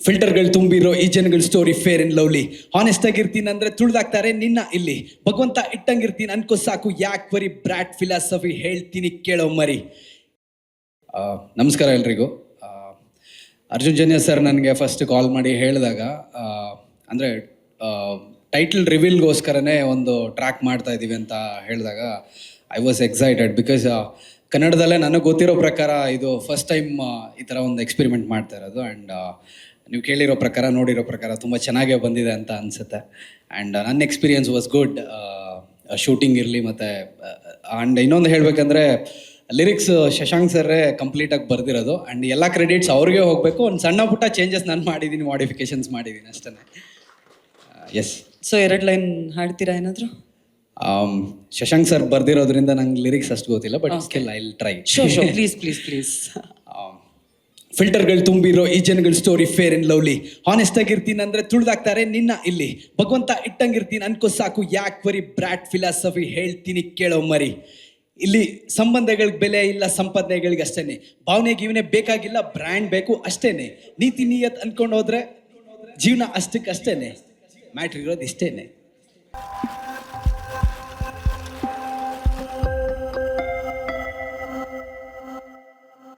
ಫಿಲ್ಟರ್ಗಳು ತುಂಬಿರೋ ಈ ಜನಗಳ story fair and lovely. Honest ಆಗಿರ್ತೀನಿ ಅಂದ್ರೆ ತುಳ್ದಾಕ್ತಾರೆ ನಿನ್ನ ಇಲ್ಲಿ. ಭಗವಂತ ಇಟ್ಟಂಗಿರ್ತೀನಿ ಅನ್ಕೋ ಸಾಕು, ಯಾಕ್ ಬರಿ ಬ್ರಾಟ್ ಫಿಲಾಸಫಿ ಹೇಳ್ತೀನಿ ಕೇಳೋ ಮರಿ. ನಮಸ್ಕಾರ ಎಲ್ರಿಗೂ. ಅರ್ಜುನ್ ಜನ್ಯ ಸರ್ ನನಗೆ ಫಸ್ಟ್ ಕಾಲ್ ಮಾಡಿ ಹೇಳಿದಾಗ, ಅಂದರೆ ಟೈಟಲ್ ರಿವೀಲ್ಗೋಸ್ಕರನೇ ಒಂದು ಟ್ರ್ಯಾಕ್ ಮಾಡ್ತಾ ಇದ್ದೀವಿ ಅಂತ ಹೇಳಿದಾಗ ಐ ವಾಸ್ ಎಕ್ಸೈಟೆಡ್. ಬಿಕಾಸ್ ಕನ್ನಡದಲ್ಲೇ ನನಗೆ ಗೊತ್ತಿರೋ ಪ್ರಕಾರ ಇದು ಫಸ್ಟ್ ಟೈಮ್ ಈ ಥರ ಒಂದು ಎಕ್ಸ್ಪೆರಿಮೆಂಟ್ ಮಾಡ್ತಾ ಇರೋದು. ಆ್ಯಂಡ್ ನೀವು ಕೇಳಿರೋ ಪ್ರಕಾರ, ನೋಡಿರೋ ಪ್ರಕಾರ ತುಂಬ ಚೆನ್ನಾಗೇ ಬಂದಿದೆ ಅಂತ ಅನಿಸುತ್ತೆ. ಆ್ಯಂಡ್ ನನ್ನ ಎಕ್ಸ್ಪೀರಿಯನ್ಸ್ ವಾಸ್ ಗುಡ್. ಶೂಟಿಂಗ್ ಇರಲಿ, ಮತ್ತು ಆ್ಯಂಡ್ ಇನ್ನೊಂದು ಹೇಳಬೇಕಂದ್ರೆ ಲಿರಿಕ್ಸ್ ಶಶಾಂಕ್ ಸರ್ರೇ ಕಂಪ್ಲೀಟಾಗಿ ಬರೆದಿರೋದು. ಆ್ಯಂಡ್ ಎಲ್ಲ ಕ್ರೆಡಿಟ್ಸ್ ಅವ್ರಿಗೆ ಹೋಗಬೇಕು. ಒಂದು ಸಣ್ಣ ಪುಟ್ಟ ಚೇಂಜಸ್ ನಾನು ಮಾಡಿದ್ದೀನಿ, ಮಾಡಿಫಿಕೇಶನ್ಸ್ ಮಾಡಿದ್ದೀನಿ ಅಷ್ಟೇ. ಎಸ್. ಸೊ 2 ಲೈನ್ ಹಾಡ್ತೀರಾ ಏನಾದರೂ? ಶಶಾಂಕ್ ಸರ್ ಬರ್ದಿರೋದ್ರಿಂದ ನಂಗೆ ಲಿರಿಕ್ಸ್ ಅಷ್ಟು ಗೊತ್ತಿಲ್ಲ, but still I will try. Show please. ಫಿಲ್ಟರ್ಗಳು ತುಂಬಿರೋ ಈ ಜನಗಳ story fair and lovely. Honest ಆಗಿರ್ತೀನಿ ಅಂದ್ರೆ ತುಳ್ದಾಕ್ತಾರೆ ನಿನ್ನ ಇಲ್ಲಿ. ಭಗವಂತ ಇಟ್ಟಂಗಿರ್ತೀನಿ ಅನ್ಕೋ ಸಾಕು, ಯಾಕ್ ಬರಿ ಬ್ರಾಟ್ ಫಿಲಾಸಫಿ ಹೇಳ್ತೀನಿ ಕೇಳೋ ಮರಿ. ಇಲ್ಲಿ ಸಂಬಂಧಗಳಿಗೆ ಬೆಲೆ ಇಲ್ಲ, ಸಂಪಾದನೆಗಳಿಗೆ ಅಷ್ಟೇನೆ. ಭಾವನೆಗೆ ಇವನೇ ಬೇಕಾಗಿಲ್ಲ, ಬ್ರ್ಯಾಂಡ್ ಬೇಕು ಅಷ್ಟೇನೆ. ನೀತಿ ನಿಯತ್ ಅನ್ಕೊಂಡು ಹೋದ್ರೆ ಜೀವನ ಅಷ್ಟಕ್ಕಷ್ಟೇನೆ. ಮ್ಯಾಟ್ರ್ ಇರೋದು ಇಷ್ಟೇನೆ.